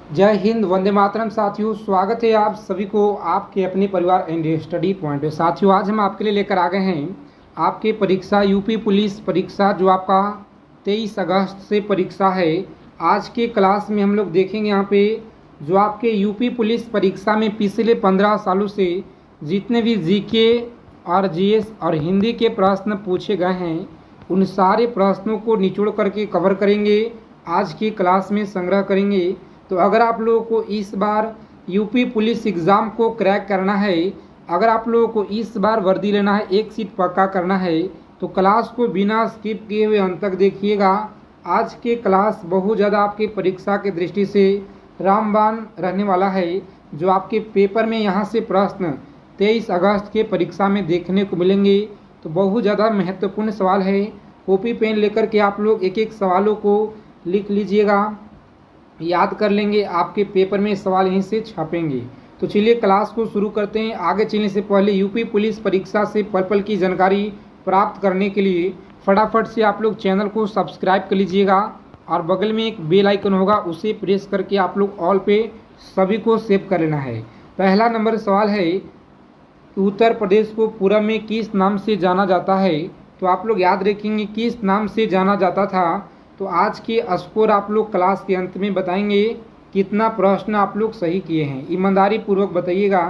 जय हिंद, वंदे मातरम। साथियों, स्वागत है आप सभी को आपके अपने परिवार एंड स्टडी पॉइंट पे। साथियों, आज हम आपके लिए लेकर आ गए हैं आपके परीक्षा यूपी पुलिस परीक्षा जो आपका 23 अगस्त से परीक्षा है। आज के क्लास में हम लोग देखेंगे यहाँ पे जो आपके यूपी पुलिस परीक्षा में पिछले 15 सालों से जितने भी जीके और जीएस और हिंदी के प्रश्न पूछे गए हैं उन सारे प्रश्नों को निचोड़ करके कवर करेंगे, आज की क्लास में संग्रह करेंगे। तो अगर आप लोगों को इस बार यूपी पुलिस एग्ज़ाम को क्रैक करना है, अगर आप लोगों को इस बार वर्दी लेना है, एक सीट पक्का करना है, तो क्लास को बिना स्किप किए हुए अंत तक देखिएगा। आज के क्लास बहुत ज़्यादा आपकी परीक्षा की दृष्टि से रामबाण रहने वाला है। जो आपके पेपर में यहाँ से प्रश्न 23 अगस्त के परीक्षा में देखने को मिलेंगे, तो बहुत ज़्यादा महत्वपूर्ण सवाल है। कॉपी पेन लेकर के आप लोग एक एक सवालों को लिख लीजिएगा, याद कर लेंगे, आपके पेपर में सवाल यहीं से छापेंगे। तो चलिए क्लास को शुरू करते हैं। आगे चलने से पहले यूपी पुलिस परीक्षा से पल पल की जानकारी प्राप्त करने के लिए फटाफट से आप लोग चैनल को सब्सक्राइब कर लीजिएगा और बगल में एक बेल आइकन होगा, उसे प्रेस करके आप लोग ऑल पे सभी को सेव कर लेना है। पहला नंबर सवाल है, उत्तर प्रदेश को पूर्व में किस नाम से जाना जाता है? तो आप लोग याद रखेंगे किस नाम से जाना जाता था। तो आज के स्कोर आप लोग क्लास के अंत में बताएंगे कितना प्रश्न आप लोग सही किए हैं। ईमानदारी पूर्वक बताइएगा।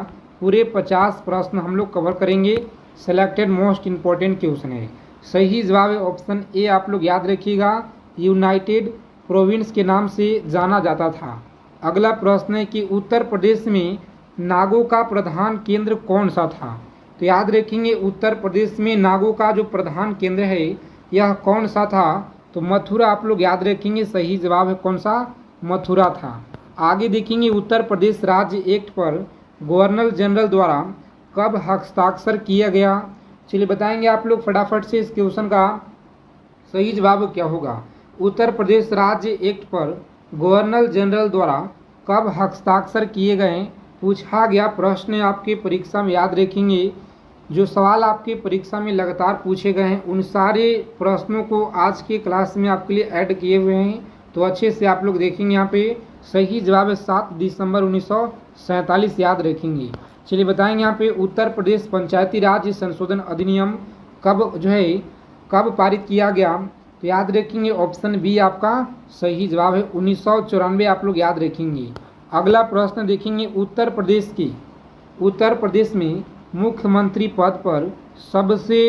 पूरे 50 प्रश्न हम लोग कवर करेंगे। सेलेक्टेड मोस्ट इम्पोर्टेंट क्वेश्चन है। सही जवाब है ऑप्शन ए। आप लोग याद रखिएगा, यूनाइटेड प्रोविंस के नाम से जाना जाता था। अगला प्रश्न है कि उत्तर प्रदेश में नागों का प्रधान केंद्र कौन सा था? तो याद रखेंगे उत्तर प्रदेश में नागों का जो प्रधान केंद्र है यह कौन सा था? तो मथुरा। आप लोग याद रखेंगे सही जवाब है कौन सा? मथुरा था। आगे देखेंगे उत्तर प्रदेश राज्य एक्ट पर गवर्नर जनरल द्वारा कब हस्ताक्षर किया गया? चलिए बताएंगे आप लोग फटाफट से इस क्वेश्चन का सही जवाब क्या होगा। उत्तर प्रदेश राज्य एक्ट पर गवर्नर जनरल द्वारा कब हस्ताक्षर किए गए पूछा गया प्रश्न आपके परीक्षा में। याद रखेंगे जो सवाल आपके परीक्षा में लगातार पूछे गए हैं उन सारे प्रश्नों को आज के क्लास में आपके लिए ऐड किए हुए हैं, तो अच्छे से आप लोग देखेंगे। यहाँ पे सही जवाब है 7 दिसंबर 1947। याद रखेंगे। चलिए बताएंगे यहाँ पे उत्तर प्रदेश पंचायती राज संशोधन अधिनियम कब पारित किया गया? तो याद रखेंगे ऑप्शन बी आपका सही जवाब है 1994। आप लोग याद रखेंगे। अगला प्रश्न देखेंगे उत्तर प्रदेश में मुख्यमंत्री पद पर सबसे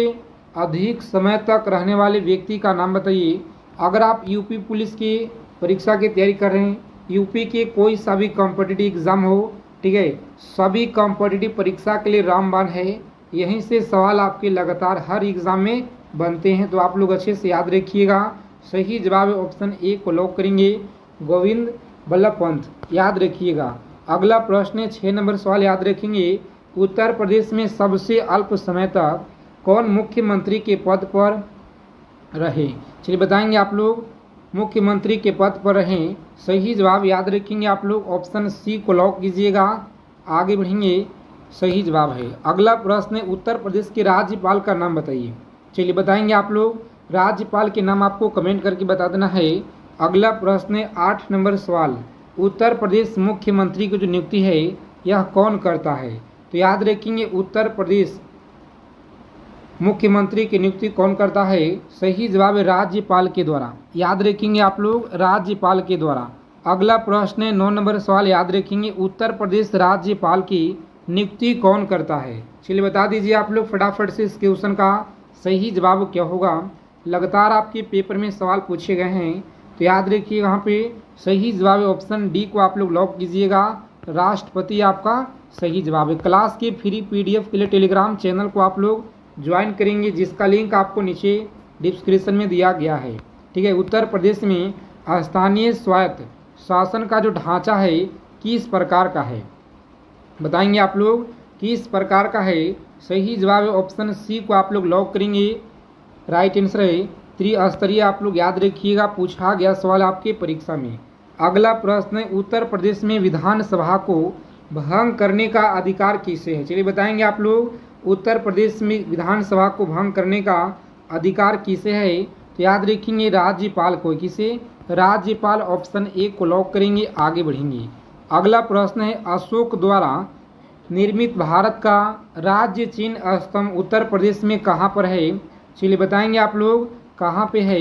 अधिक समय तक रहने वाले व्यक्ति का नाम बताइए। अगर आप यूपी पुलिस की परीक्षा की तैयारी कर रहे हैं, यूपी के कोई सा भी कॉम्पिटिटिव एग्ज़ाम हो, ठीक है, सभी कॉम्पिटिटिव परीक्षा के लिए रामबाण है। यहीं से सवाल आपके लगातार हर एग्ज़ाम में बनते हैं, तो आप लोग अच्छे से याद रखिएगा। सही जवाब है ऑप्शन ए को लॉक करेंगे, गोविंद बल्लभ पंत। याद रखिएगा। अगला प्रश्न है 6 नंबर सवाल। याद रखेंगे उत्तर प्रदेश में सबसे अल्प समय तक कौन मुख्यमंत्री के पद पर रहे? चलिए बताएंगे आप लोग मुख्यमंत्री के पद पर रहें। सही जवाब याद रखेंगे आप लोग ऑप्शन सी को लॉक कीजिएगा। आगे बढ़ेंगे, सही जवाब है। अगला प्रश्न है उत्तर प्रदेश के राज्यपाल का नाम बताइए। चलिए बताएंगे आप लोग राज्यपाल के नाम आपको कमेंट करके बता देना है। अगला प्रश्न है 8 नंबर सवाल। उत्तर प्रदेश मुख्यमंत्री की जो नियुक्ति है यह कौन करता है? तो याद रखेंगे उत्तर प्रदेश मुख्यमंत्री की नियुक्ति कौन करता है? सही जवाब है राज्यपाल के द्वारा। याद रखेंगे आप लोग राज्यपाल के द्वारा। अगला प्रश्न है 9 नंबर सवाल। याद रखेंगे उत्तर प्रदेश राज्यपाल की नियुक्ति कौन करता है? चलिए बता दीजिए आप लोग फटाफट से इस क्वेश्चन का सही जवाब क्या होगा। लगातार आपके पेपर में सवाल पूछे गए हैं, तो याद रखिए यहाँ पे सही जवाब है ऑप्शन डी को आप लोग लॉक कीजिएगा, राष्ट्रपति आपका सही जवाब है। क्लास के फ्री पीडीएफ के लिए टेलीग्राम चैनल को आप लोग ज्वाइन करेंगे, जिसका लिंक आपको नीचे डिस्क्रिप्शन में दिया गया है, ठीक है। उत्तर प्रदेश में स्थानीय स्वायत्त शासन का जो ढांचा है किस प्रकार का है? बताएंगे आप लोग किस प्रकार का है। सही जवाब है ऑप्शन सी को आप लोग लॉक करेंगे, राइट आंसर है त्रिस्तरीय। आप लोग याद रखिएगा, पूछा गया सवाल आपके परीक्षा में। अगला प्रश्न है उत्तर प्रदेश में विधानसभा को भंग करने का अधिकार किसे है? चलिए बताएंगे आप लोग उत्तर प्रदेश में विधानसभा को भंग करने का अधिकार किसे है? तो याद रखेंगे राज्यपाल को, किसे, राज्यपाल, ऑप्शन ए को लॉक करेंगे, आगे बढ़ेंगे। अगला प्रश्न है अशोक द्वारा निर्मित भारत का राज्य चिन्ह स्तंभ उत्तर प्रदेश में कहाँ पर है? चलिए बताएंगे आप लोग कहाँ पे है।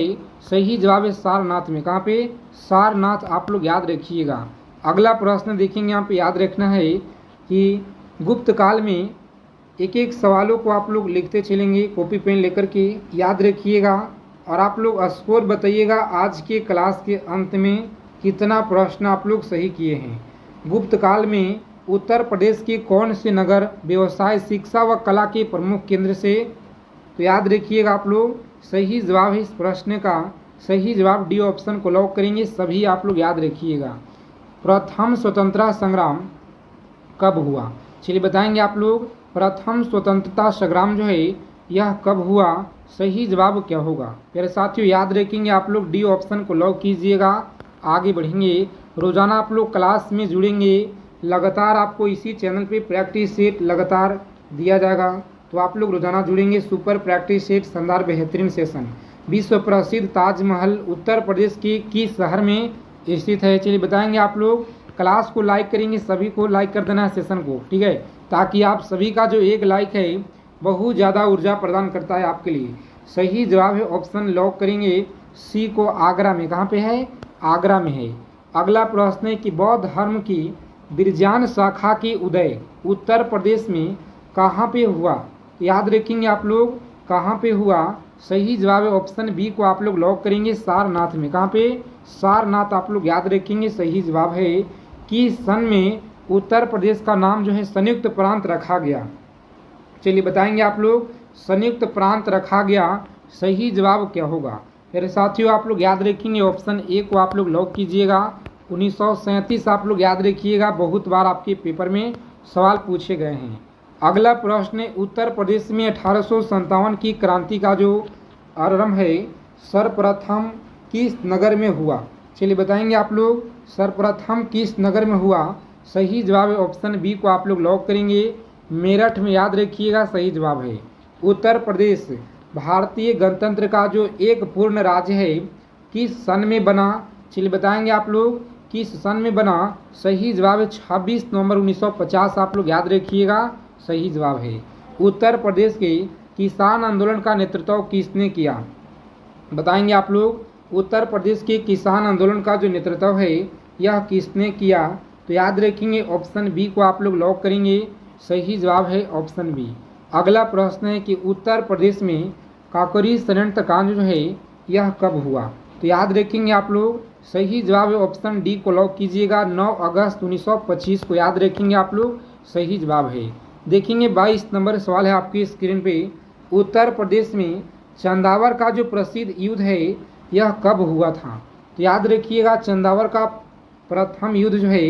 सही जवाब है सारनाथ में। कहाँ पे? सारनाथ, आप लोग याद रखिएगा। अगला प्रश्न देखेंगे, यहाँ पे याद रखना है कि गुप्त काल में एक एक सवालों को आप लोग लिखते चलेंगे कॉपी पेन लेकर के, याद रखिएगा। और आप लोग स्कोर बताइएगा आज के क्लास के अंत में कितना प्रश्न आप लोग सही किए हैं। गुप्त काल में उत्तर प्रदेश के कौन से नगर व्यवसाय, शिक्षा व कला के प्रमुख केंद्र से? तो याद रखिएगा आप लोग सही जवाब है इस प्रश्न का, सही जवाब डी ऑप्शन को लॉक करेंगे। सभी आप लोग याद रखिएगा। प्रथम स्वतंत्रता संग्राम कब हुआ? चलिए बताएंगे आप लोग प्रथम स्वतंत्रता संग्राम जो है यह कब हुआ? सही जवाब क्या होगा? मेरे साथियों याद रखेंगे आप लोग डी ऑप्शन को लॉक कीजिएगा, आगे बढ़ेंगे। रोजाना आप लोग क्लास में जुड़ेंगे, लगातार आपको इसी चैनल पे प्रैक्टिस सेट लगातार दिया जाएगा, तो आप लोग रोजाना जुड़ेंगे। सुपर प्रैक्टिस सेट शानदार बेहतरीन सेशन। विश्व प्रसिद्ध ताजमहल उत्तर प्रदेश के किस शहर में स्थित है? चलिए बताएंगे आप लोग। क्लास को लाइक करेंगे, सभी को लाइक कर देना है सेशन को, ठीक है, ताकि आप सभी का जो एक लाइक है बहुत ज़्यादा ऊर्जा प्रदान करता है आपके लिए। सही जवाब है ऑप्शन लॉक करेंगे सी को, आगरा में। कहाँ पे है? आगरा में है। अगला प्रश्न है कि बौद्ध धर्म की विज्ञान शाखा के उदय उत्तर प्रदेश में कहाँ पे हुआ? याद रखेंगे आप लोग कहाँ पे हुआ? सही जवाब है ऑप्शन बी को आप लोग लॉक करेंगे, सारनाथ में। कहाँ पे? सारनाथ, आप लोग याद रखेंगे। सही जवाब है कि सन में उत्तर प्रदेश का नाम जो है संयुक्त प्रांत रखा गया। चलिए बताएंगे आप लोग संयुक्त प्रांत रखा गया, सही जवाब क्या होगा? मेरे साथियों आप लोग याद रखेंगे ऑप्शन ए को आप लोग लॉक कीजिएगा। 1937 आप लोग याद रखिएगा, बहुत बार आपके पेपर में सवाल पूछे गए हैं। अगला प्रश्न है उत्तर प्रदेश में 1857 की क्रांति का जो आरंभ है सर्वप्रथम किस नगर में हुआ? चलिए बताएंगे आप लोग सर्वप्रथम किस नगर में हुआ? सही जवाब है ऑप्शन बी को आप लोग लॉक करेंगे, मेरठ में। याद रखिएगा सही जवाब है। उत्तर प्रदेश भारतीय गणतंत्र का जो एक पूर्ण राज्य है किस सन में बना? चलिए बताएंगे आप लोग किस सन में बना? सही जवाब है 26 नवंबर 1950, आप लोग याद रखिएगा, सही जवाब है। उत्तर प्रदेश के किसान आंदोलन का नेतृत्व किसने किया? बताएंगे आप लोग उत्तर प्रदेश के किसान आंदोलन का जो नेतृत्व है यह किसने किया? तो याद रखेंगे ऑप्शन बी को आप लोग लॉक करेंगे, सही जवाब है ऑप्शन बी। अगला प्रश्न है कि उत्तर प्रदेश में काकोरी षड्यंत्र कांड जो है यह कब हुआ? तो याद रखेंगे आप लोग सही जवाब है ऑप्शन डी को लॉक कीजिएगा, 9 अगस्त 1925 को। याद रखेंगे आप लोग, सही जवाब है। देखेंगे 22 नंबर सवाल है आपकी स्क्रीन पे। उत्तर प्रदेश में चंदावर का जो प्रसिद्ध युद्ध है यह कब हुआ था? तो याद रखिएगा चंदावर का प्रथम युद्ध जो है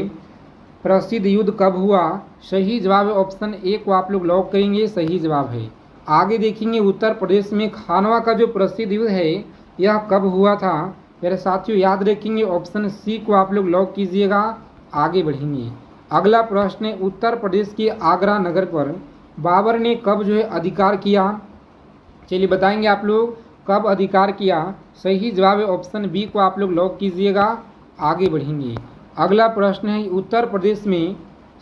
प्रसिद्ध युद्ध कब हुआ? सही जवाब है ऑप्शन ए को आप लोग लॉक करेंगे, सही जवाब है। आगे देखेंगे उत्तर प्रदेश में खानवा का जो प्रसिद्ध युद्ध है यह कब हुआ था? मेरे साथियों याद रखेंगे ऑप्शन सी को आप लोग लॉक कीजिएगा, आगे बढ़ेंगे। अगला प्रश्न है उत्तर प्रदेश के आगरा नगर पर बाबर ने कब जो है अधिकार किया? चलिए बताएंगे आप लोग कब अधिकार किया? सही जवाब है ऑप्शन बी को आप लोग लॉक कीजिएगा, आगे बढ़ेंगे। अगला प्रश्न है उत्तर प्रदेश में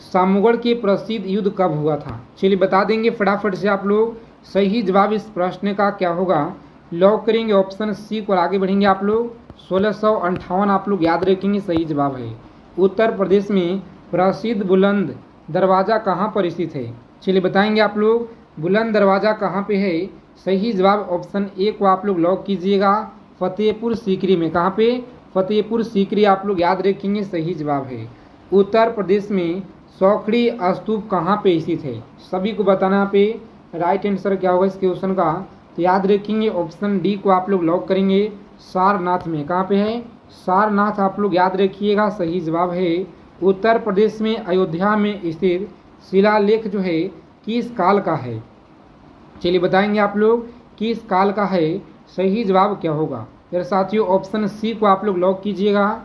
सामुगढ़ के प्रसिद्ध युद्ध कब हुआ था? चलिए बता देंगे फटाफट से आप लोग। सही जवाब इस प्रश्न का क्या होगा? लॉक करेंगे ऑप्शन सी को, आगे बढ़ेंगे आप लोग। 1658 आप लोग याद रखेंगे, सही जवाब है। उत्तर प्रदेश में प्रसिद्ध बुलंद दरवाज़ा कहाँ पर स्थित है? चलिए बताएंगे आप लोग बुलंद दरवाज़ा कहाँ पे है? सही जवाब ऑप्शन ए को आप लोग लॉक कीजिएगा, फतेहपुर सीकरी में। कहाँ पे? फतेहपुर सीकरी, आप लोग याद रखेंगे, सही जवाब है। उत्तर प्रदेश में सौखड़ी स्तूप कहाँ पे स्थित है? सभी को बताना पे राइट आंसर क्या होगा इस क्वेश्चन का? तो याद रखेंगे ऑप्शन डी को आप लोग लॉक करेंगे, सारनाथ में। कहाँ पे है? सारनाथ, आप लोग याद रखिएगा, सही जवाब है। उत्तर प्रदेश में अयोध्या में स्थित शिलालेख जो है किस काल का है? चलिए बताएंगे आप लोग किस काल का है? सही जवाब क्या होगा? मेरे साथियों ऑप्शन सी को आप लोग लॉक कीजिएगा,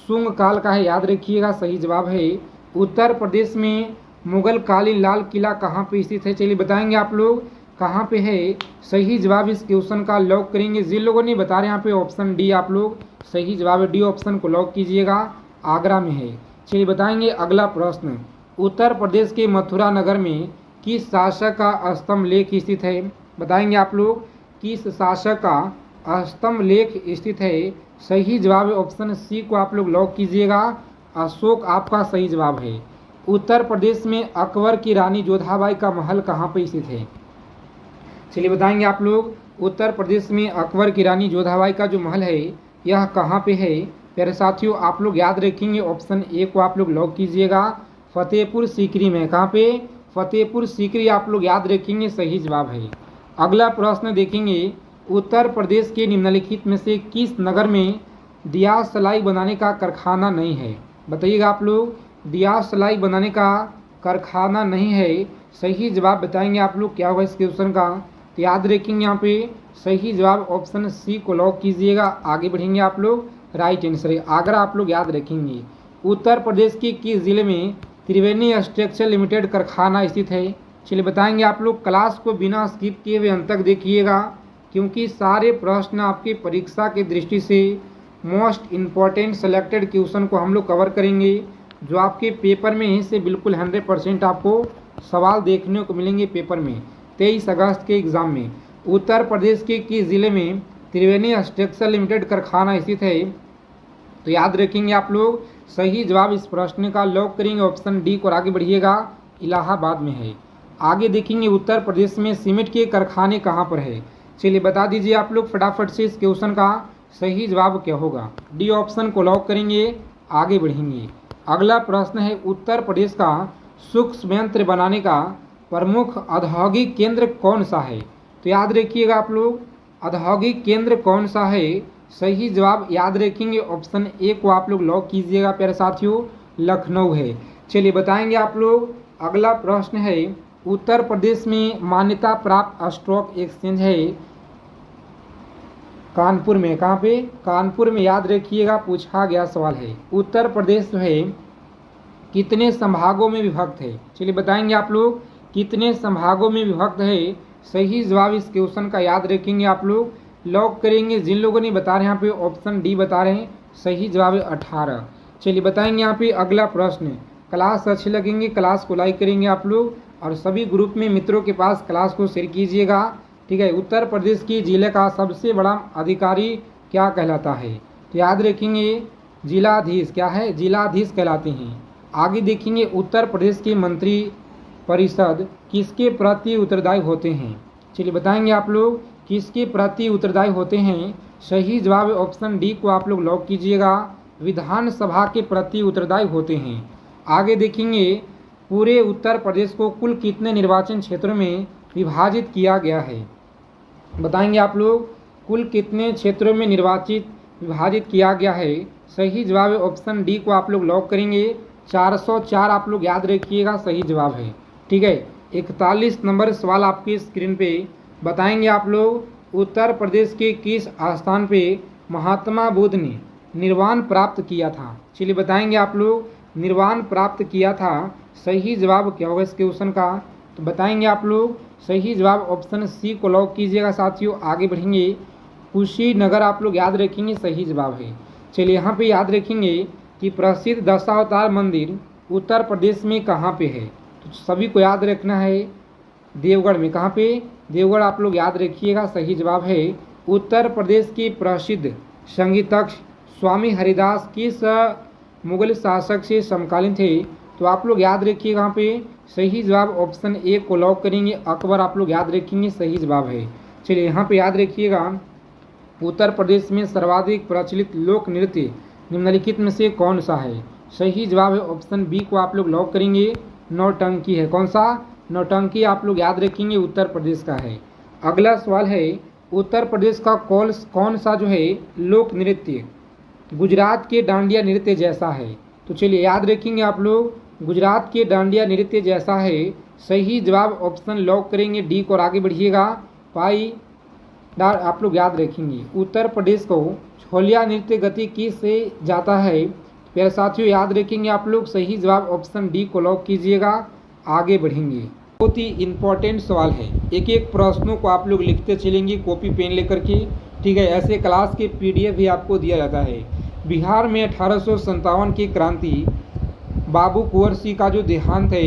शुंग काल का है, याद रखिएगा, सही जवाब है। उत्तर प्रदेश में मुगल कालीन लाल किला कहाँ पे स्थित है? चलिए बताएंगे आप लोग कहाँ पे है सही जवाब इस क्वेश्चन का, लॉक करेंगे। जिन लोगों ने बता रहे हैं यहाँ पे ऑप्शन डी, आप लोग सही जवाब है डी ऑप्शन को लॉक कीजिएगा, आगरा में है। चलिए बताएंगे अगला प्रश्न, उत्तर प्रदेश के मथुरा नगर में किस शासक का स्तंभ लेख स्थित है? बताएंगे आप लोग किस शासक का स्तंभ लेख स्थित है? सही जवाब है ऑप्शन सी को आप लोग लॉक कीजिएगा, अशोक आपका सही जवाब है। उत्तर प्रदेश में अकबर की रानी जोधाबाई का महल कहाँ पर स्थित है? चलिए बताएंगे आप लोग, उत्तर प्रदेश में अकबर की रानी जोधाबाई का जो महल है यह कहाँ पे है? प्यारे साथियों आप लोग याद रखेंगे ऑप्शन ए को आप लोग लॉक कीजिएगा, फतेहपुर सीकरी में। कहाँ पे? फतेहपुर सीकरी आप लोग याद रखेंगे, सही जवाब है। अगला प्रश्न देखेंगे, उत्तर प्रदेश के निम्नलिखित में से किस नगर में दिया सलाई बनाने का कारखाना नहीं है? बताइएगा आप लोग, दिया सलाई बनाने का कारखाना नहीं है, सही जवाब बताएंगे आप लोग क्या होगा इस क्वेश्चन का? तो याद रखेंगे यहाँ पे सही जवाब ऑप्शन सी को लॉक कीजिएगा, आगे बढ़ेंगे आप लोग, राइट आंसर है आगरा आप लोग याद रखेंगे। उत्तर प्रदेश के किस जिले में त्रिवेणी स्ट्रक्चर लिमिटेड कारखाना स्थित है? चलिए बताएंगे आप लोग, क्लास को बिना स्किप किए हुए अंत तक देखिएगा, क्योंकि सारे प्रश्न आपकी परीक्षा की दृष्टि से मोस्ट इम्पॉर्टेंट सेलेक्टेड क्वेश्चन को हम लोग कवर करेंगे, जो आपके पेपर में से बिल्कुल 100% आपको सवाल देखने को मिलेंगे पेपर में 23 अगस्त के एग्ज़ाम में। उत्तर प्रदेश के किस जिले में त्रिवेणी स्ट्रक्चर लिमिटेड कारखाना स्थित है? तो याद रखेंगे आप लोग, सही जवाब इस प्रश्न का लॉक करेंगे ऑप्शन डी को, और आगे बढ़िएगा, इलाहाबाद में है। आगे देखेंगे उत्तर प्रदेश में सीमेंट के कारखाने कहाँ पर है? चलिए बता दीजिए आप लोग फटाफट से इस क्वेश्चन का सही जवाब क्या होगा? डी ऑप्शन को लॉक करेंगे, आगे बढ़ेंगे। अगला प्रश्न है, उत्तर प्रदेश का सूक्ष्म यंत्र बनाने का प्रमुख औद्योगिक केंद्र कौन सा है? तो याद रखिएगा आप लोग, औद्योगिक केंद्र कौन सा है? सही जवाब याद रखेंगे ऑप्शन ए को आप लोग लॉक कीजिएगा प्यारे साथियों, लखनऊ है। चलिए बताएंगे आप लोग, अगला प्रश्न है, उत्तर प्रदेश में मान्यता प्राप्त स्टॉक एक्सचेंज है कानपुर में। कहाँ पे? कानपुर में, याद रखिएगा, पूछा गया सवाल है। उत्तर प्रदेश जो है कितने संभागों में विभक्त है? चलिए बताएंगे आप लोग, कितने संभागों में विभक्त है? सही जवाब इस क्वेश्चन का याद रखेंगे आप लोग, लॉक करेंगे। जिन लोगों ने बता रहे हैं यहाँ पे ऑप्शन डी बता रहे हैं, सही जवाब है 18। चलिए बताएंगे यहाँ पे अगला प्रश्न, क्लास अच्छे लगेंगे क्लास को लाइक करेंगे आप लोग, और सभी ग्रुप में मित्रों के पास क्लास को शेयर कीजिएगा, ठीक है। उत्तर प्रदेश की जिले का सबसे बड़ा अधिकारी क्या कहलाता है? तो याद रखेंगे जिलाधीश, क्या है? जिलाधीश कहलाते हैं। आगे देखेंगे उत्तर प्रदेश के मंत्री परिषद किसके प्रति उत्तरदायी होते हैं? चलिए बताएंगे आप लोग, किसके प्रति उत्तरदायी होते हैं? सही जवाब ऑप्शन डी को आप लोग लॉक कीजिएगा, विधानसभा के प्रति उत्तरदायी होते हैं। आगे देखेंगे पूरे उत्तर प्रदेश को कुल कितने निर्वाचन क्षेत्रों में विभाजित किया गया है? बताएंगे आप लोग, कुल कितने क्षेत्रों में विभाजित किया गया है? सही जवाब है ऑप्शन डी को आप लोग लॉक करेंगे, 404 आप लोग याद रखिएगा, सही जवाब है, ठीक है। 41 नंबर सवाल आपकी स्क्रीन पे, बताएंगे आप लोग, उत्तर प्रदेश के किस स्थान पे महात्मा बुद्ध ने निर्वाण प्राप्त किया था? चलिए बताएंगे आप लोग, निर्वाण प्राप्त किया था, सही जवाब क्या होगा इस क्वेश्चन का? तो बताएंगे आप लोग, सही जवाब ऑप्शन सी को लॉक कीजिएगा साथियों, आगे बढ़ेंगे। कुशीनगर आप लोग याद रखेंगे, सही जवाब है। चलिए यहाँ पे याद रखेंगे कि प्रसिद्ध दशावतार मंदिर उत्तर प्रदेश में कहाँ पे है? तो सभी को याद रखना है, देवगढ़ में। कहाँ पे? देवगढ़ आप लोग याद रखिएगा, सही जवाब है। उत्तर प्रदेश के प्रसिद्ध संगीतज्ञ स्वामी हरिदास किस मुगल शासक से समकालीन थे? तो आप लोग याद रखिएगा, यहाँ पे सही जवाब ऑप्शन ए को लॉक करेंगे, अकबर आप लोग याद रखेंगे, सही जवाब है। चलिए यहाँ पे याद रखिएगा, उत्तर प्रदेश में सर्वाधिक प्रचलित लोक नृत्य निम्नलिखित में से कौन सा है? सही जवाब है ऑप्शन बी को आप लोग लॉक करेंगे, नौटंकी है। कौन सा? नौटंकी आप लोग याद रखेंगे, उत्तर प्रदेश का है। अगला सवाल है, उत्तर प्रदेश का कौन सा जो है लोक नृत्य गुजरात के डांडिया नृत्य जैसा है? तो चलिए याद रखेंगे आप लोग, गुजरात के डांडिया नृत्य जैसा है, सही जवाब ऑप्शन लॉक करेंगे डी को, और आगे बढ़िएगा। पाईदार आप लोग याद रखेंगे। उत्तर प्रदेश को छोलिया नृत्य गति किस से जाता है? प्यारे साथियों याद रखेंगे आप लोग, सही जवाब ऑप्शन डी को लॉक कीजिएगा, आगे बढ़ेंगे। बहुत ही इम्पोर्टेंट सवाल है। एक एक प्रश्नों को आप लोग लिखते चलेंगे कॉपी पेन लेकर के, ठीक है। ऐसे क्लास के PDF भी आपको दिया जाता है। बिहार में 1857 की क्रांति, बाबू कुंवर सिंह का जो देहांत है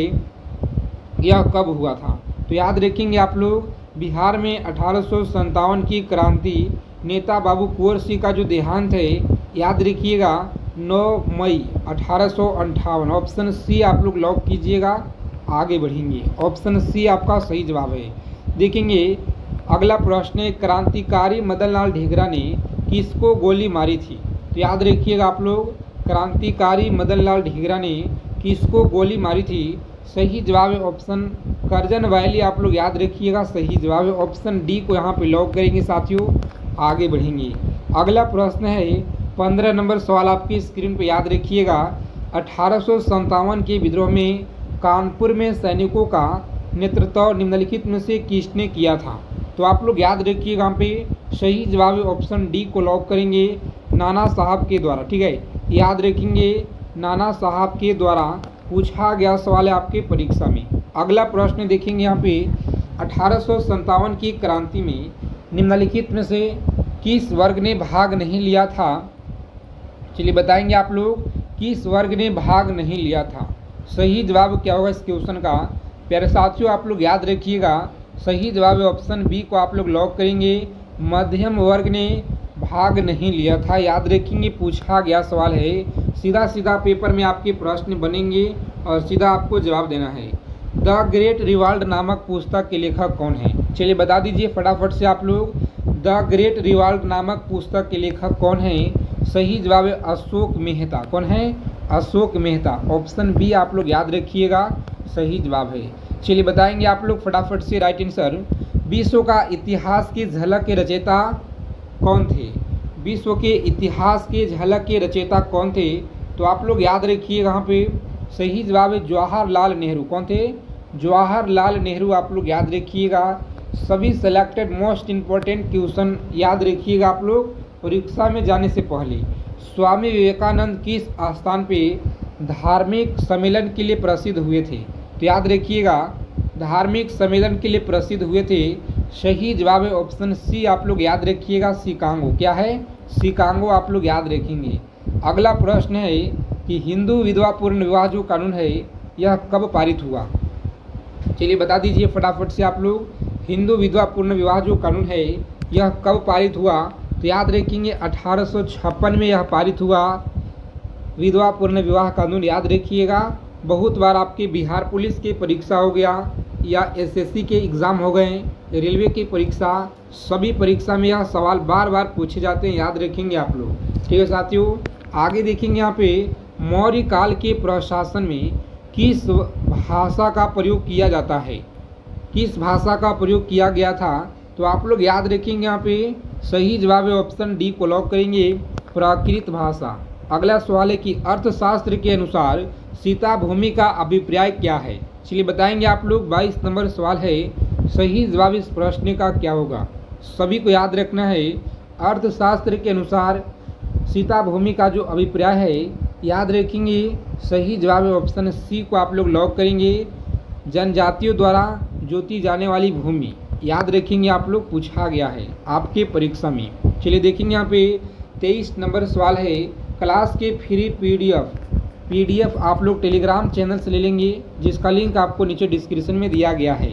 यह कब हुआ था? तो याद रखेंगे आप लोग, बिहार में 1857 की क्रांति, नेता बाबू कुंवर सिंह का जो देहांत है, याद रखिएगा 9 मई 1858। ऑप्शन सी आप लोग लॉक कीजिएगा। आगे बढ़ेंगे, ऑप्शन सी आपका सही जवाब है। देखेंगे अगला प्रश्न है, क्रांतिकारी मदन लाल ढींगरा ने किसको गोली मारी थी? तो याद रखिएगा आप लोग, क्रांतिकारी मदन लाल ढींगरा ने किसको गोली मारी थी? सही जवाब है ऑप्शन करजन वैली। आप लोग याद रखिएगा, सही जवाब है ऑप्शन डी को यहाँ पे लॉक करेंगे साथियों। आगे बढ़ेंगे, अगला प्रश्न है 15 नंबर सवाल आपकी स्क्रीन पे याद रखिएगा। 1857 के विद्रोह में कानपुर में सैनिकों का नेतृत्व निम्नलिखित में से किसने किया था? तो आप लोग याद रखिएगा, यहाँ पे सही जवाब है ऑप्शन डी को लॉक करेंगे, नाना साहब के द्वारा, ठीक है। याद रखेंगे, नाना साहब के द्वारा पूछा गया सवाल है आपके परीक्षा में। अगला प्रश्न देखेंगे यहाँ पे, 1857 की क्रांति में निम्नलिखित में से किस वर्ग ने भाग नहीं लिया था? चलिए बताएंगे आप लोग, किस वर्ग ने भाग नहीं लिया था? सही जवाब क्या होगा इस क्वेश्चन का? प्यारे साथियों आप लोग याद रखिएगा, सही जवाब है ऑप्शन बी को आप लोग लॉक करेंगे, मध्यम वर्ग ने भाग नहीं लिया था। याद रखेंगे, पूछा गया सवाल है, सीधा सीधा पेपर में आपके प्रश्न बनेंगे और सीधा आपको जवाब देना है। द ग्रेट रिवाल्ड नामक पुस्तक के लेखक कौन है? चलिए बता दीजिए फटाफट से आप लोग, द ग्रेट रिवाल्ड नामक पुस्तक के लेखक कौन है? सही जवाब है अशोक मेहता। कौन है? अशोक मेहता। ऑप्शन बी आप लोग याद रखिएगा, सही जवाब है। चलिए बताएंगे आप लोग फटाफट से राइट आंसर। विश्व का इतिहास की झलक के रचयिता कौन थे? विश्व के इतिहास के झलक के रचयिता कौन थे? तो आप लोग याद रखिएगा, यहाँ पे सही जवाब है जवाहरलाल नेहरू। कौन थे? जवाहरलाल नेहरू। आप लोग याद रखिएगा, सभी सेलेक्टेड मोस्ट इम्पोर्टेंट क्वेश्चन याद रखिएगा आप लोग परीक्षा में जाने से पहले। स्वामी विवेकानंद किस स्थान पे धार्मिक सम्मेलन के लिए प्रसिद्ध हुए थे? तो याद रखिएगा, धार्मिक सम्मेलन के लिए प्रसिद्ध हुए थे। सही जवाब है ऑप्शन सी आप लोग याद रखिएगा, शिकागो। क्या है? शिकागो आप लोग याद रखेंगे। अगला प्रश्न है कि हिंदू विधवा पूर्ण विवाह जो कानून है यह कब पारित हुआ? चलिए बता दीजिए फटाफट से आप लोग, हिंदू विधवा पूर्ण विवाह जो कानून है यह कब पारित हुआ? तो याद रखेंगे 1856 में यह पारित हुआ, विधवा पूर्ण विवाह कानून। याद रखिएगा, बहुत बार आपके बिहार पुलिस की परीक्षा हो गया या SSC के एग्ज़ाम हो गए, रेलवे की परीक्षा, सभी परीक्षा में यह सवाल बार बार पूछे जाते हैं। याद रखेंगे आप लोग, ठीक है साथियों। आगे देखेंगे यहाँ पे, मौर्य काल के प्रशासन में किस भाषा का प्रयोग किया जाता है? किस भाषा का प्रयोग किया गया था? तो आप लोग याद रखेंगे, यहाँ पे सही जवाब है ऑप्शन डी को लॉक करेंगे, प्राकृत भाषा। अगला सवाल है कि अर्थशास्त्र के अनुसार सीता भूमि का अभिप्राय क्या है? चलिए बताएंगे आप लोग, 22 नंबर सवाल है। सही जवाब इस प्रश्न का क्या होगा? सभी को याद रखना है, अर्थशास्त्र के अनुसार सीता भूमि का जो अभिप्राय है, याद रखेंगे, सही जवाब है ऑप्शन सी को आप लोग लॉक करेंगे, जनजातियों द्वारा जोती जाने वाली भूमि। याद रखेंगे आप लोग, पूछा गया है आपके परीक्षा में। चलिए देखेंगे यहाँ पे 23 नंबर सवाल है, क्लास के फ्री PDF आप लोग टेलीग्राम चैनल से ले लेंगे, जिसका लिंक आपको नीचे डिस्क्रिप्शन में दिया गया है।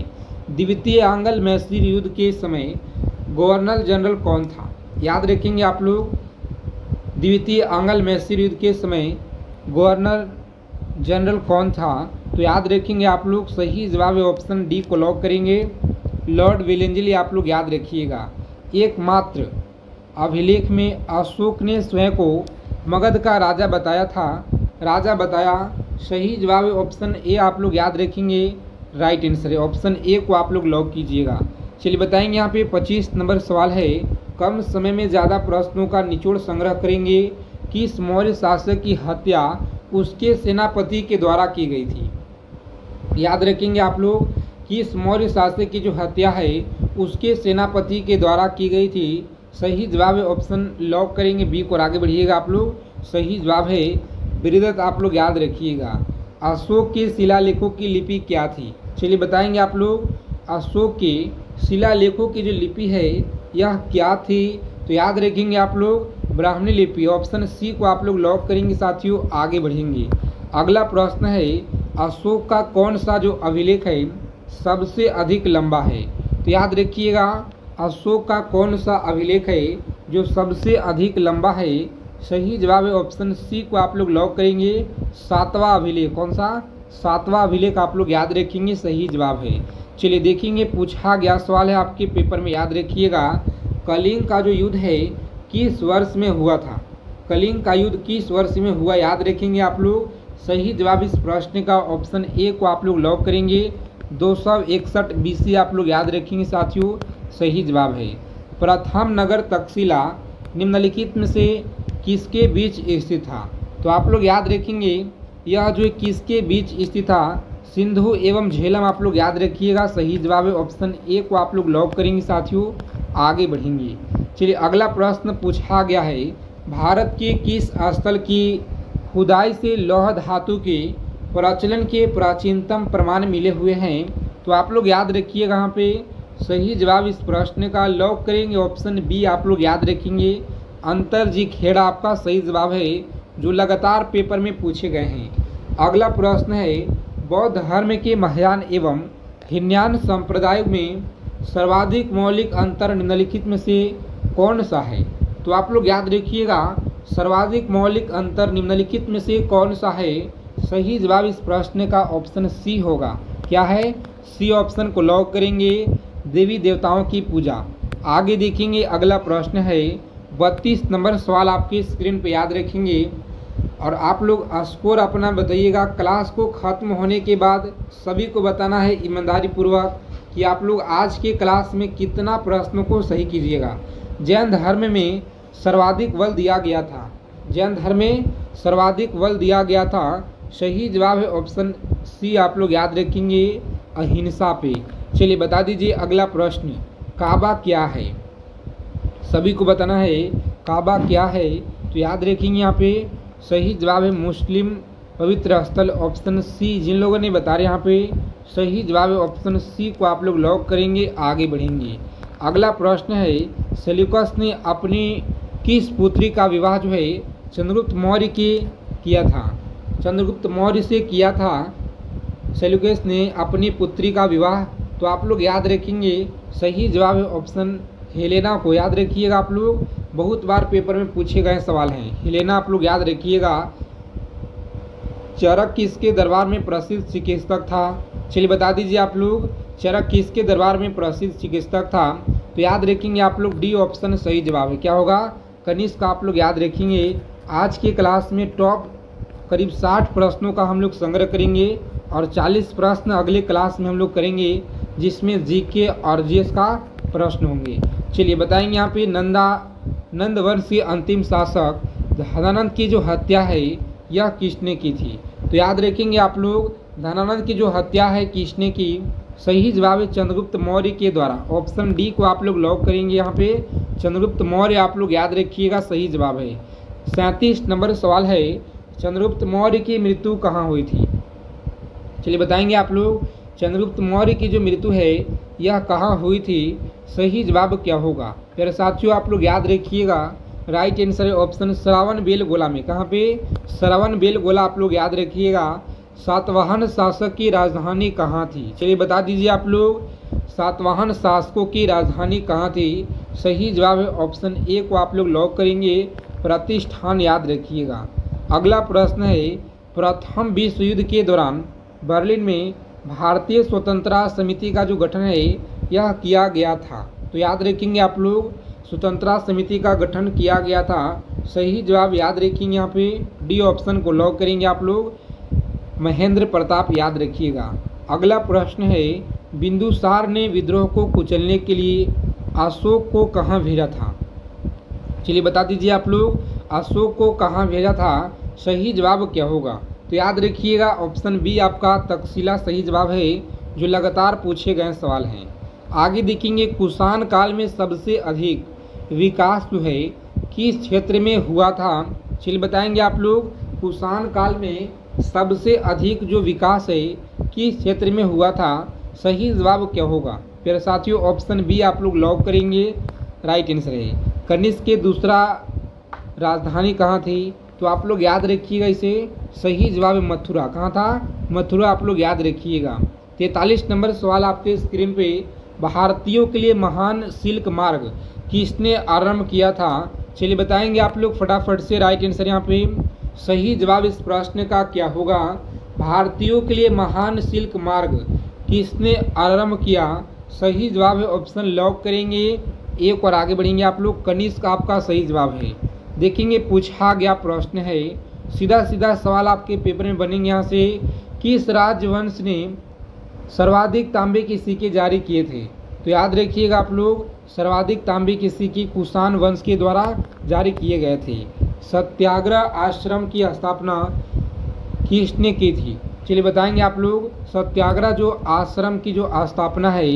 द्वितीय आंग्ल मैसूर युद्ध के समय गवर्नर जनरल कौन था? याद रखेंगे आप लोग, द्वितीय आंग्ल मैसूर युद्ध के समय गवर्नर जनरल कौन था? तो याद रखेंगे आप लोग, सही जवाब है ऑप्शन डी को लॉक करेंगे, लॉर्ड वेलेंजली। आप लोग याद रखिएगा। एकमात्र अभिलेख में अशोक ने स्वयं को मगध का राजा बताया था, राजा बताया। सही जवाब है ऑप्शन ए आप लोग याद रखेंगे, राइट आंसर है ऑप्शन ए को आप लोग लॉक कीजिएगा। चलिए बताएंगे यहाँ पे 25 नंबर सवाल है, कम समय में ज़्यादा प्रश्नों का निचोड़ संग्रह करेंगे। किस मौर्य शासक की हत्या उसके सेनापति के द्वारा की गई थी? याद रखेंगे आप लोग, किस मौर्य शासक की जो हत्या है उसके सेनापति के द्वारा की गई थी। सही जवाब है ऑप्शन लॉक करेंगे बी को। आगे बढ़िएगा आप लोग, सही जवाब है बृहदत्त। आप लोग याद रखिएगा। अशोक के शिलालेखों की लिपि क्या थी? चलिए बताएंगे आप लोग। अशोक के शिलालेखों की जो लिपि है यह क्या थी? तो याद रखेंगे आप लोग ब्राह्मणी लिपि। ऑप्शन सी को आप लोग लॉक करेंगे साथियों, आगे बढ़ेंगे। अगला प्रश्न है, अशोक का कौन सा जो अभिलेख है सबसे अधिक लंबा है? तो याद रखिएगा अशोक का कौन सा अभिलेख है जो सबसे अधिक लंबा है? सही जवाब है ऑप्शन सी को आप लोग लॉक करेंगे, 7वां अभिलेख। कौन सा? 7वां अभिलेख आप लोग याद रखेंगे, सही जवाब है। चलिए देखेंगे, पूछा गया सवाल है आपके पेपर में, याद रखिएगा। कलिंग का जो युद्ध है किस वर्ष में हुआ था? कलिंग का युद्ध किस वर्ष में हुआ? याद रखेंगे आप लोग। सही जवाब इस प्रश्न का ऑप्शन ए को आप लोग लॉक करेंगे, 261 BC आप लोग याद रखेंगे साथियों, सही जवाब है। प्रथम नगर तक्षशिला निम्नलिखित में से किसके बीच स्थित था? तो आप लोग याद रखेंगे यह जो किसके बीच स्थित था? सिंधु एवं झेलम आप लोग याद रखिएगा, सही जवाब है ऑप्शन ए को आप लोग लॉक करेंगे साथियों, आगे बढ़ेंगे। चलिए अगला प्रश्न पूछा गया है, भारत के किस स्थल की खुदाई से लौह धातु के प्रचलन के प्राचीनतम प्रमाण मिले हुए हैं? तो आप लोग याद रखिएगा यहाँ पे सही जवाब इस प्रश्न का लॉक करेंगे, ऑप्शन बी आप लोग याद रखेंगे, अंतरजी खेड़ा आपका सही जवाब है, जो लगातार पेपर में पूछे गए हैं। अगला प्रश्न है, बौद्ध धर्म के महायान एवं हीनयान संप्रदाय में सर्वाधिक मौलिक अंतर निम्नलिखित में से कौन सा है? तो आप लोग याद रखिएगा सर्वाधिक मौलिक अंतर निम्नलिखित में से कौन सा है? सही जवाब इस प्रश्न का ऑप्शन सी होगा। क्या है? सी ऑप्शन को लॉक करेंगे, देवी देवताओं की पूजा। आगे देखेंगे, अगला प्रश्न है 32 नंबर सवाल आपकी स्क्रीन पे याद रखेंगे और आप लोग स्कोर अपना बताइएगा। क्लास को ख़त्म होने के बाद सभी को बताना है ईमानदारी पूर्वक कि आप लोग आज के क्लास में कितना प्रश्नों को सही कीजिएगा। जैन धर्म में सर्वाधिक बल दिया गया था, जैन धर्म में सर्वाधिक बल दिया गया था, सही जवाब है ऑप्शन सी आप लोग याद रखेंगे, अहिंसा पे। चलिए बता दीजिए अगला प्रश्न, काबा क्या है? सभी को बताना है काबा क्या है, तो याद रखेंगे यहाँ पे सही जवाब है मुस्लिम पवित्र स्थल, ऑप्शन सी। जिन लोगों ने बता रहे यहाँ पे सही जवाब है ऑप्शन सी को आप लोग लॉक करेंगे, आगे बढ़ेंगे। अगला प्रश्न है, सेल्यूकस ने अपनी किस पुत्री का विवाह जो है चंद्रगुप्त मौर्य के किया था? चंद्रगुप्त मौर्य से किया था सेल्यूकस ने अपनी पुत्री का विवाह, तो आप लोग याद रखेंगे सही जवाब है ऑप्शन हेलेना को। याद रखिएगा आप लोग, बहुत बार पेपर में पूछे गए सवाल हैं, हेलेना आप लोग याद रखिएगा। चरक किसके दरबार में प्रसिद्ध चिकित्सक था? चलिए बता दीजिए आप लोग, चरक किसके दरबार में प्रसिद्ध चिकित्सक था? तो याद रखेंगे आप लोग डी ऑप्शन सही जवाब है। क्या होगा? कनिष्क आप लोग याद रखेंगे। आज के क्लास में टॉप करीब 60 प्रश्नों का हम लोग संग्रह करेंगे और 40 प्रश्न अगले क्लास में हम लोग करेंगे, जिसमें जीके और जीएस का प्रश्न होंगे। चलिए बताएंगे यहाँ पे नंद वंश के अंतिम शासक धनानंद की जो हत्या है यह किसने की थी? तो याद रखेंगे आप लोग धनानंद की जो हत्या है किसने की? सही जवाब है चंद्रगुप्त मौर्य के द्वारा, ऑप्शन डी को आप लोग लॉक करेंगे। यहाँ पे चंद्रगुप्त मौर्य आप लोग याद रखिएगा, सही जवाब है। 37 नंबर सवाल है, चंद्रगुप्त मौर्य की मृत्यु कहाँ हुई थी? चलिए बताएंगे आप लोग चंद्रगुप्त मौर्य की जो मृत्यु है यह कहाँ हुई थी? सही जवाब क्या होगा? फिर साथियों आप लोग याद रखिएगा, राइट आंसर है ऑप्शन श्रावण बेलगोला में। कहाँ पे? श्रावण बेलगोला आप लोग याद रखिएगा। सातवाहन शासक की राजधानी कहाँ थी? चलिए बता दीजिए आप लोग, सातवाहन शासकों की राजधानी कहाँ थी? सही जवाब है ऑप्शन ए को आप लोग लॉक करेंगे, प्रतिष्ठान याद रखिएगा। अगला प्रश्न है, प्रथम विश्व युद्ध के दौरान बर्लिन में भारतीय स्वतंत्रता समिति का जो गठन है यह किया गया था? तो याद रखेंगे आप लोग स्वतंत्रता समिति का गठन किया गया था, सही जवाब याद रखेंगे यहाँ पे डी ऑप्शन को लॉक करेंगे आप लोग, महेंद्र प्रताप याद रखिएगा। अगला प्रश्न है, बिंदुसार ने विद्रोह को कुचलने के लिए अशोक को कहाँ भेजा था? चलिए बता दीजिए आप लोग अशोक को कहाँ भेजा था? सही जवाब क्या होगा? तो याद रखिएगा ऑप्शन बी आपका तक्षशिला सही जवाब है, जो लगातार पूछे गए सवाल हैं। आगे देखेंगे, कुषाण काल में सबसे अधिक विकास जो है किस क्षेत्र में हुआ था? चलिए बताएंगे आप लोग कुषाण काल में सबसे अधिक जो विकास है किस क्षेत्र में हुआ था? सही जवाब क्या होगा प्यारे साथियों? ऑप्शन बी आप लोग लॉक करेंगे, राइट आंसर है। कनिष्क के दूसरा राजधानी कहाँ थी? तो आप लोग याद रखिएगा इसे, सही जवाब मथुरा। कहाँ था? मथुरा, आप लोग याद रखिएगा। 43 नंबर सवाल आपके स्क्रीन पे, भारतीयों के लिए महान सिल्क मार्ग किसने आरंभ किया था? चलिए बताएंगे आप लोग फटाफट से, राइट आंसर यहाँ पे। सही जवाब इस प्रश्न का क्या होगा? भारतीयों के लिए महान सिल्क मार्ग किसने आरंभ किया? सही जवाब है ऑप्शन लॉक करेंगे। एक और आगे बढ़ेंगे आप लोग, कनिष्क आपका सही जवाब है। देखेंगे पूछा गया प्रश्न है, सीधा सीधा सवाल आपके पेपर में बनेंगे यहाँ से। किस राजवंश ने सर्वाधिक तांबे के सिक्के जारी किए थे? तो याद रखिएगा आप लोग, सर्वाधिक तांबे के सिक्के कुषाण वंश के द्वारा जारी किए गए थे। सत्याग्रह आश्रम की स्थापना किसने की थी? चलिए बताएंगे आप लोग, सत्याग्रह जो आश्रम की जो स्थापना है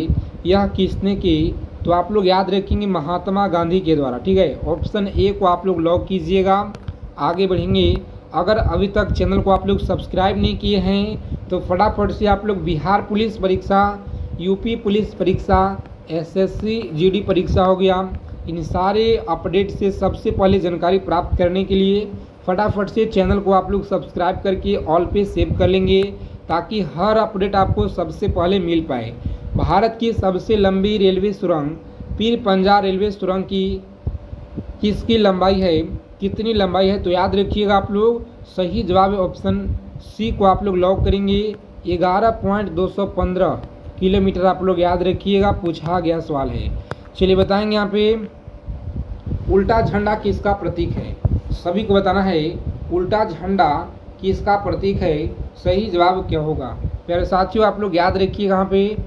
यह किसने की? तो आप लोग याद रखेंगे महात्मा गांधी के द्वारा, ठीक है। ऑप्शन ए को आप लोग लॉक कीजिएगा। आगे बढ़ेंगे, अगर अभी तक चैनल को आप लोग सब्सक्राइब नहीं किए हैं तो फटाफट से आप लोग बिहार पुलिस परीक्षा, यूपी पुलिस परीक्षा, एसएससी जीडी परीक्षा हो गया, इन सारे अपडेट से सबसे पहले जानकारी प्राप्त करने के लिए फटाफट से चैनल को आप लोग सब्सक्राइब करके ऑल पे सेव कर लेंगे, ताकि हर अपडेट आपको सबसे पहले मिल पाए। भारत की सबसे लंबी रेलवे सुरंग पीर पंजा रेलवे सुरंग की किसकी लंबाई है? कितनी लंबाई है? तो याद रखिएगा आप लोग, सही जवाब है ऑप्शन सी को आप लोग लॉक करेंगे। 11.215 किलोमीटर आप लोग याद रखिएगा, पूछा गया सवाल है। चलिए बताएंगे यहाँ पे, उल्टा झंडा किसका प्रतीक है? सभी को बताना है, उल्टा झंडा किसका प्रतीक है? सही जवाब क्या होगा प्यारे साथियों? आप लोग याद रखिएगा, यहाँ पे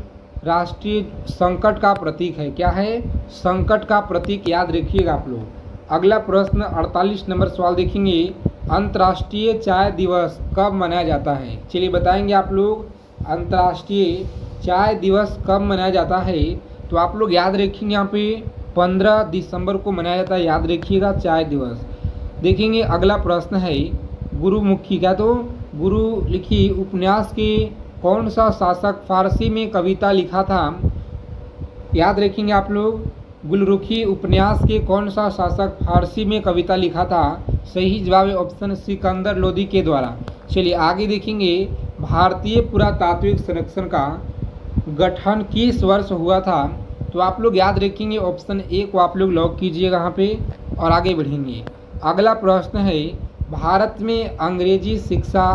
राष्ट्रीय संकट का प्रतीक है। क्या है? संकट का प्रतीक, याद रखिएगा आप लोग। अगला प्रश्न 48 नंबर सवाल देखेंगे, अंतर्राष्ट्रीय चाय दिवस कब मनाया जाता है? चलिए बताएंगे आप लोग, अंतर्राष्ट्रीय चाय दिवस कब मनाया जाता है? तो आप लोग याद रखेंगे यहाँ पे 15 दिसंबर को मनाया जाता है, याद रखिएगा चाय दिवस। देखेंगे अगला प्रश्न है, गुरुमुखी, क्या तो गुरु लिखी उपन्यास के कौन सा शासक फारसी में कविता लिखा था? याद रखेंगे आप लोग, गुलरुखी उपन्यास के कौन सा शासक फारसी में कविता लिखा था? सही जवाब है ऑप्शन सिकंदर लोदी के द्वारा। चलिए आगे देखेंगे, भारतीय पुरातात्विक संरक्षण का गठन किस वर्ष हुआ था? तो आप लोग याद रखेंगे ऑप्शन ए को आप लोग लॉक कीजिएगा यहाँ पे, और आगे बढ़ेंगे। अगला प्रश्न है, भारत में अंग्रेजी शिक्षा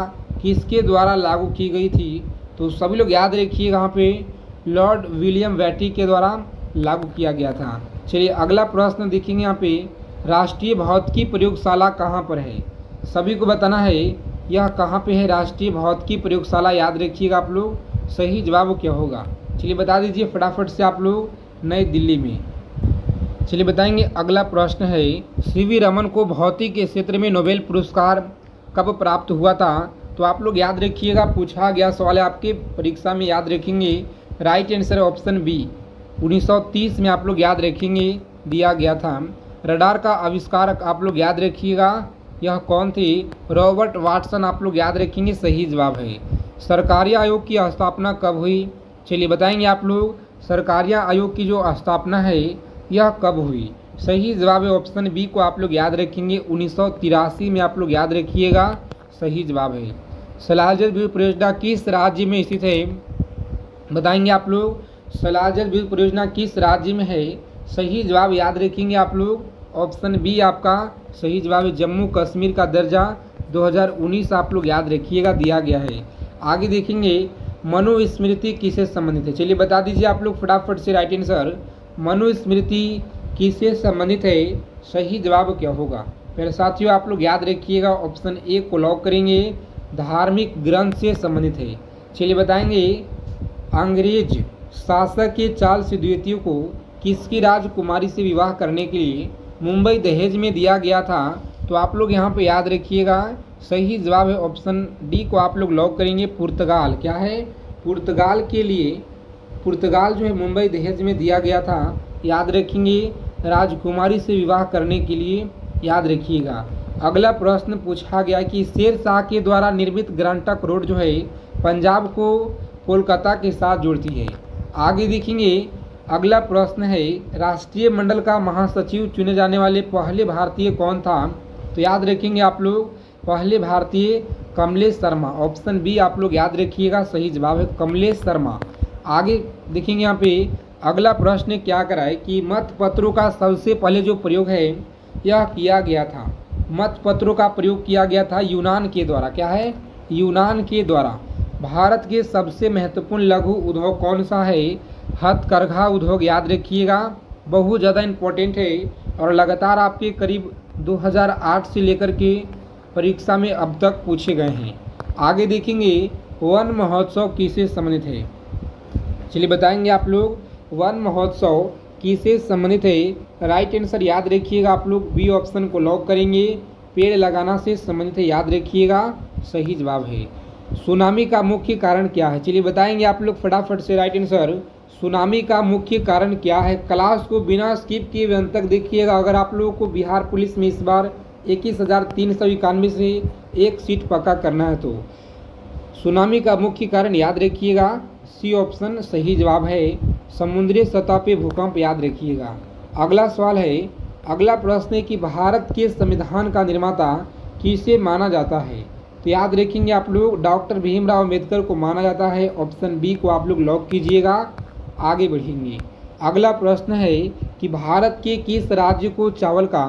किसके द्वारा लागू की गई थी? तो सभी लोग याद रखिएगा, यहाँ पे लॉर्ड विलियम बेंटिक के द्वारा लागू किया गया था। चलिए अगला प्रश्न देखेंगे, यहाँ पे राष्ट्रीय भौतिकी प्रयोगशाला कहाँ पर है? सभी को बताना है यह कहाँ पे है राष्ट्रीय भौतिकी प्रयोगशाला, याद रखिएगा आप लोग, सही जवाब क्या होगा? चलिए बता दीजिए फटाफट से आप लोग, नई दिल्ली में। चलिए बताएंगे अगला प्रश्न है, सीवी रमन को भौतिक के क्षेत्र में नोबेल पुरस्कार कब प्राप्त हुआ था? तो आप लोग याद रखिएगा, पूछा गया सवाल है आपके परीक्षा में, याद रखेंगे। राइट आंसर है ऑप्शन बी, 1930 में आप लोग याद रखेंगे, दिया गया था। रडार का आविष्कारक आप लोग याद रखिएगा, यह कौन थे? रॉबर्ट वाटसन, आप लोग याद रखेंगे, सही जवाब है। सरकारी आयोग की स्थापना कब हुई? चलिए बताएंगे आप लोग, सरकारी आयोग की जो स्थापना है यह कब हुई? सही जवाब है ऑप्शन बी को आप लोग याद रखेंगे, 1983 में आप लोग याद रखिएगा, सही जवाब है। सलाहजल ब्रिज परियोजना किस राज्य में स्थित है? बताएंगे आप लोग, सलाहजल ब्रिज परियोजना किस राज्य में है? सही जवाब याद रखेंगे आप लोग, ऑप्शन बी आपका सही जवाब है। जम्मू कश्मीर का दर्जा 2019 आप लोग याद रखिएगा, दिया गया है। आगे देखेंगे, मनुस्मृति किससे संबंधित है? चलिए बता दीजिए आप लोग फटाफट से, राइट आंसर मनुस्मृति किससे संबंधित है? सही जवाब क्या होगा? मेरे साथियों आप लोग याद रखिएगा, ऑप्शन ए को लॉक करेंगे, धार्मिक ग्रंथ से संबंधित है। चलिए बताएंगे, अंग्रेज शासक के चार्ल्स द्वितीय को किसकी राजकुमारी से विवाह करने के लिए मुंबई दहेज में दिया गया था? तो आप लोग यहाँ पे याद रखिएगा, सही जवाब है ऑप्शन डी को आप लोग लॉक करेंगे, पुर्तगाल। क्या है? पुर्तगाल के लिए, पुर्तगाल जो है मुंबई दहेज में दिया गया था, याद रखेंगे, राजकुमारी से विवाह करने के लिए, याद रखिएगा। अगला प्रश्न पूछा गया कि शेर शाह के द्वारा निर्मित ग्रांटक रोड जो है पंजाब को कोलकाता के साथ जोड़ती है। आगे देखेंगे अगला प्रश्न है राष्ट्रीय मंडल का महासचिव चुने जाने वाले पहले भारतीय कौन था। तो याद रखेंगे आप लोग पहले भारतीय कमलेश शर्मा, ऑप्शन बी आप लोग याद रखिएगा, सही जवाब है कमलेश शर्मा। आगे देखेंगे यहाँ पे अगला प्रश्न क्या कराए कि मत पत्रों का सबसे पहले जो प्रयोग है यह किया गया था। मत पत्रों का प्रयोग किया गया था यूनान के द्वारा। क्या है? यूनान के द्वारा। भारत के सबसे महत्वपूर्ण लघु उद्योग कौन सा है? हथकरघा उद्योग, याद रखिएगा, बहुत ज़्यादा इम्पोर्टेंट है और लगातार आपके करीब 2008 से लेकर के परीक्षा में अब तक पूछे गए हैं। आगे देखेंगे वन महोत्सव किससे संबंधित है। चलिए बताएंगे आप लोग वन महोत्सव किससे संबंधित है। राइट आंसर याद रखिएगा आप लोग बी ऑप्शन को लॉक करेंगे, पेड़ लगाना से संबंधित है, याद रखिएगा, सही जवाब है। सुनामी का मुख्य कारण क्या है? चलिए बताएंगे आप लोग फटाफट से राइट आंसर। सुनामी का मुख्य कारण क्या है? क्लास को बिना स्किप किए अंत तक देखिएगा। अगर आप लोगों को बिहार पुलिस में इस बार 21,391 से एक सीट पक्का करना है तो सुनामी का मुख्य कारण याद रखिएगा, सी ऑप्शन सही जवाब है। समुद्री सतह पे भूकंप, याद रखिएगा। अगला सवाल है, अगला प्रश्न है कि भारत के संविधान का निर्माता किसे माना जाता है। तो याद रखेंगे आप लोग डॉक्टर भीमराव अम्बेडकर को माना जाता है, ऑप्शन बी को आप लोग लॉक कीजिएगा। आगे बढ़ेंगे अगला प्रश्न है कि भारत के किस राज्य को चावल का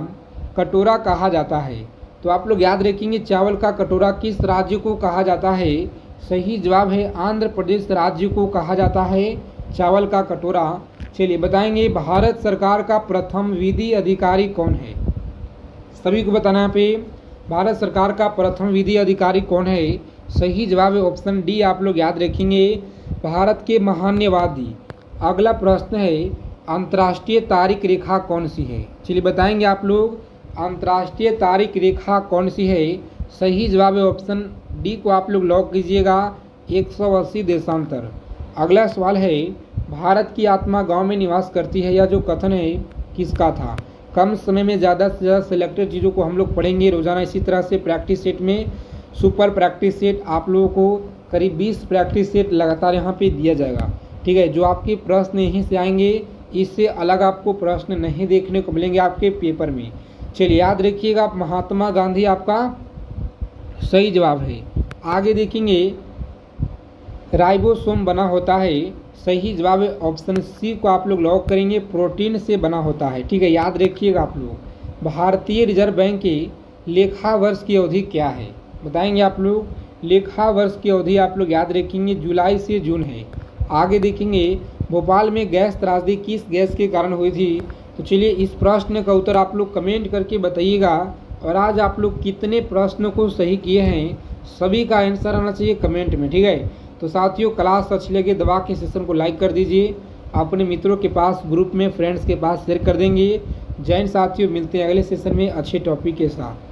कटोरा कहा जाता है। तो आप लोग याद रखेंगे चावल का कटोरा किस राज्य को कहा जाता है। सही जवाब है आंध्र प्रदेश राज्य को कहा जाता है चावल का कटोरा। चलिए बताएंगे भारत सरकार का प्रथम विधि अधिकारी कौन है। सभी को बताना है पे भारत सरकार का प्रथम विधि अधिकारी कौन है। सही जवाब है ऑप्शन डी आप लोग याद रखेंगे भारत के महान्यवादी। अगला प्रश्न है अंतर्राष्ट्रीय तारिक रेखा कौन सी है। चलिए बताएंगे आप लोग अंतर्राष्ट्रीय तारिक रेखा कौन सी है। सही जवाब है ऑप्शन डी को आप लोग लॉक कीजिएगा 180 देशांतर। अगला सवाल है भारत की आत्मा गांव में निवास करती है, यह जो कथन है किसका था। कम समय में ज़्यादा से ज़्यादा सिलेक्टेड चीज़ों को हम लोग पढ़ेंगे रोज़ाना। इसी तरह से प्रैक्टिस सेट में सुपर प्रैक्टिस सेट आप लोगों को करीब 20 प्रैक्टिस सेट लगातार यहाँ पे दिया जाएगा, ठीक है। जो आपके प्रश्न यहीं से आएंगे, इससे अलग आपको प्रश्न नहीं देखने को मिलेंगे आपके पेपर में। चलिए याद रखिएगा महात्मा गांधी आपका सही जवाब है। आगे देखेंगे राइबोसोम बना होता है, सही जवाब है ऑप्शन सी को आप लोग लॉक करेंगे, प्रोटीन से बना होता है, ठीक है। याद रखिएगा आप लोग भारतीय रिजर्व बैंक के लेखा वर्ष की अवधि क्या है। बताएंगे आप लोग लेखा वर्ष की अवधि आप लोग याद रखेंगे जुलाई से जून है। आगे देखेंगे भोपाल में गैस त्रासदी किस गैस के कारण हुई थी। तो चलिए इस प्रश्न का उत्तर आप लोग कमेंट करके बताइएगा। और आज आप लोग कितने प्रश्नों को सही किए हैं सभी का आंसर आना चाहिए कमेंट में, ठीक है। तो साथियों क्लास अच्छी लगे दबा के सेशन को लाइक कर दीजिए, अपने मित्रों के पास ग्रुप में फ्रेंड्स के पास शेयर कर देंगे। जय हिंद साथियों, मिलते हैं अगले सेशन में अच्छे टॉपिक के साथ।